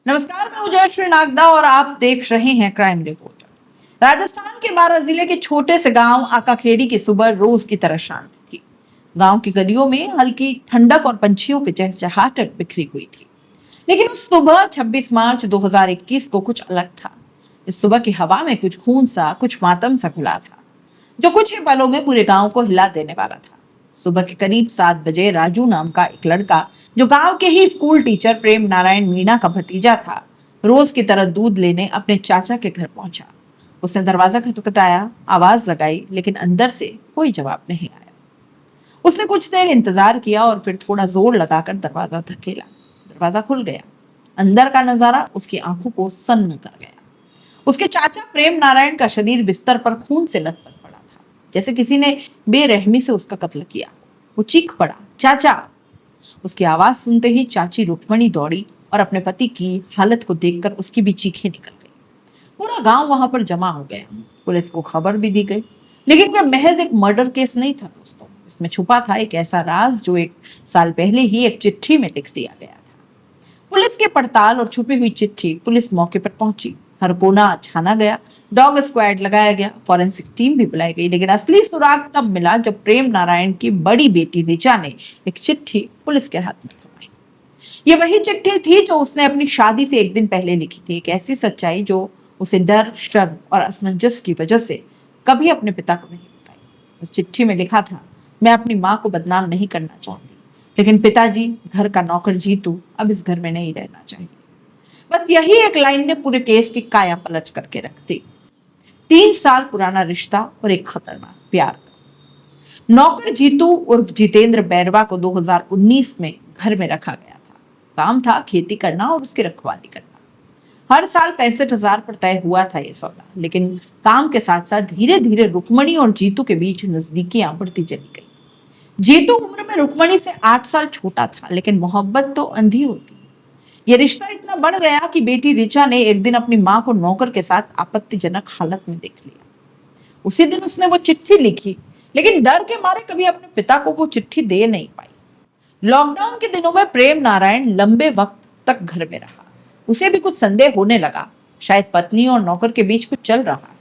नमस्कार, मैं जयश्री नागदा और आप देख रहे हैं क्राइम रिपोर्टर। राजस्थान के बारां जिले के छोटे से गांव आकाखेड़ी की सुबह रोज की तरह शांत थी। गांव की गलियों में हल्की ठंडक और पंछियों की चहचहाहट बिखरी हुई थी। लेकिन उस सुबह 26 मार्च 2021 को कुछ अलग था। इस सुबह की हवा में कुछ खून सा, कुछ मातम सा घुला था, जो कुछ ही पलों में पूरे गांव को हिला देने वाला था। सुबह के करीब 7 बजे राजू नाम का एक लड़का, जो गांव के ही स्कूल टीचर प्रेम नारायण मीणा का भतीजा था, रोज की तरह दूध लेने अपने चाचा के घर पहुंचा। उसने दरवाजा खटखटाया, आवाज लगाई, लेकिन अंदर से कोई जवाब नहीं आया। उसने कुछ देर इंतजार किया और फिर थोड़ा जोर लगाकर दरवाजा धकेला। दरवाजा खुल गया। अंदर का नजारा उसकी आंखों को सन्न कर गया। उसके चाचा प्रेम नारायण का शरीर बिस्तर पर खून से लथपथ पड़ा था, जैसे किसी ने बेरहमी से उसका कत्ल किया। वो चीख पड़ा, चाचा। उसकी आवाज सुनते ही चाची रुक्मणी दौड़ी और अपने पति की हालत को देखकर उसकी भी चीखें निकल गई। पूरा गांव वहां पर जमा हो गया। पुलिस को खबर भी दी गई, लेकिन यह महज एक मर्डर केस नहीं था दोस्तों। इसमें छुपा था एक ऐसा राज जो 1 साल पहले ही एक चिट्ठी में लिख दिया गया था। पुलिस के पड़ताल और छुपी हुई चिट्ठी, पुलिस मौके पर पहुंची। हर कोना छाना गया, डॉग स्क्वाड लगाया गया, फॉरेंसिक टीम भी बुलाई गई, लेकिन असली सुराग तब मिला जब प्रेम नारायण की बड़ी बेटी ऋचा ने एक चिट्ठी पुलिस के हाथ में थमाई। ये वही चिट्ठी थी जो उसने अपनी शादी से 1 दिन पहले लिखी थी। एक ऐसी सच्चाई जो उसे डर, शर्म और असमंजस की वजह से कभी अपने पिता को नहीं बताई। उस चिट्ठी में लिखा था, मैं अपनी माँ को बदनाम नहीं करना चाहती, लेकिन पिताजी, घर का नौकर जीतू अब इस घर में नहीं रहना चाहिए। बस यही एक लाइन ने पूरे केस की काया पलट करके रख दी। 3 साल पुराना रिश्ता और एक खतरनाक प्यार। नौकर जीतू उर्फ जितेंद्र बैरवा को 2019 में घर में रखा गया था। काम था खेती करना और उसकी रखवाली करना। हर साल 65,000 पर तय हुआ था ये सौदा, लेकिन काम के साथ साथ धीरे धीरे रुक्मणी और जीतू के बीच नजदीकियां बढ़ती चली गई। जीतू उम्र में रुक्मणी से 8 साल छोटा था, लेकिन मोहब्बत तो अंधी होती। ये रिश्ता इतना बढ़ गया कि बेटी ऋचा ने एक दिन अपनी मां को नौकर के साथ आपत्तिजनक हालत में देख लिया। उसी दिन उसने वो चिट्ठी लिखी, लेकिन डर के मारे कभी अपने पिता को वो चिट्ठी दे नहीं पाई। लॉकडाउन के दिनों में प्रेम नारायण लंबे वक्त तक घर में रहा। उसे भी कुछ संदेह होने लगा, शायद पत्नी और नौकर के बीच कुछ चल रहा है।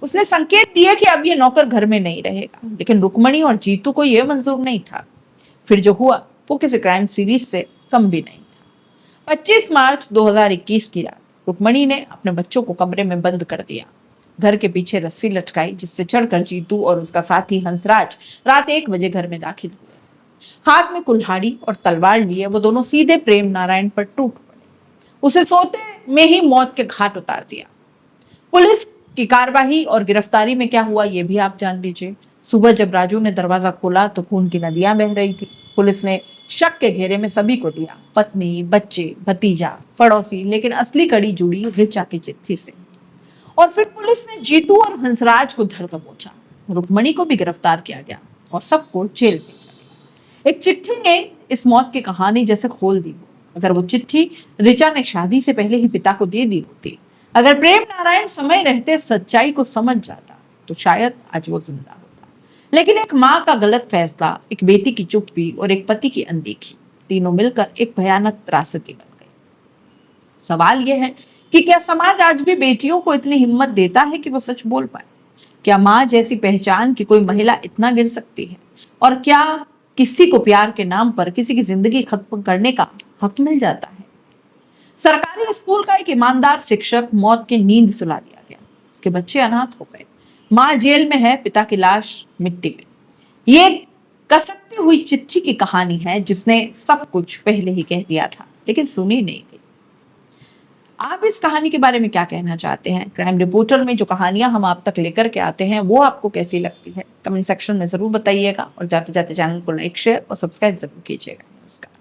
उसने संकेत दिए कि अब ये नौकर घर में नहीं रहेगा, लेकिन रुक्मणी और जीतू को यह मंजूर नहीं था। फिर जो हुआ वो किसी क्राइम सीरीज से कम भी नहीं था। 25 मार्च 2021 की रात रुक्मणी ने अपने बच्चों को कमरे में बंद कर दिया। घर के पीछे रस्सी लटकाई, जिससे चढ़कर जीतू और उसका साथी हंसराज रात 1 बजे घर में दाखिल हुए। हाथ में कुल्हाड़ी और तलवार लिए वो दोनों सीधे प्रेम नारायण पर टूट पड़े। उसे सोते में ही मौत के घाट उतार दिया। पुलिस की कार्रवाई और गिरफ्तारी में क्या हुआ ये भी आप जान लीजिए। सुबह जब राजू ने दरवाजा खोला तो खून की नदियां बह रही थी। पुलिस ने शक के घेरे में सभी को लिया, पत्नी, बच्चे, भतीजा, पड़ोसी, लेकिन असली कड़ी जुड़ी ऋचा की चिट्ठी से। और फिर पुलिस ने जीतू और हंसराज को धर दबोचा। रुक्मणी को भी गिरफ्तार किया गया और सबको जेल भेजा गया। एक चिट्ठी ने इस मौत की कहानी जैसे खोल दी। अगर वो चिट्ठी ऋचा ने शादी से पहले ही पिता को दे दी होती, अगर प्रेम नारायण समय रहते सच्चाई को समझ जाता, तो शायद आज वो जिंदा होता। लेकिन एक माँ का गलत फैसला, एक बेटी की चुप्पी और एक पति की अनदेखी, तीनों मिलकर एक भयानक त्रासदी बन गई। सवाल यह है कि क्या समाज आज भी बेटियों को इतनी हिम्मत देता है कि वो सच बोल पाए? क्या माँ जैसी पहचान की कोई महिला इतना गिर सकती है? और क्या किसी को प्यार के नाम पर किसी की जिंदगी खत्म करने का हक मिल जाता है? सरकारी स्कूल का एक ईमानदार शिक्षक मौत की नींद सुला दिया गया। उसके बच्चे अनाथ हो गए। माँ जेल में है, पिता की लाश मिट्टी में। ये कसकती हुई चिट्ठी की कहानी है जिसने सब कुछ पहले ही कह दिया था, लेकिन सुनी नहीं गई। आप इस कहानी के बारे में क्या कहना चाहते हैं? क्राइम रिपोर्टर में जो कहानियां हम आप तक लेकर के आते हैं वो आपको कैसी लगती है? कमेंट सेक्शन में जरूर बताइएगा और जाते जाते चैनल को लाइक, शेयर और सब्सक्राइब जरूर कीजिएगा। नमस्कार।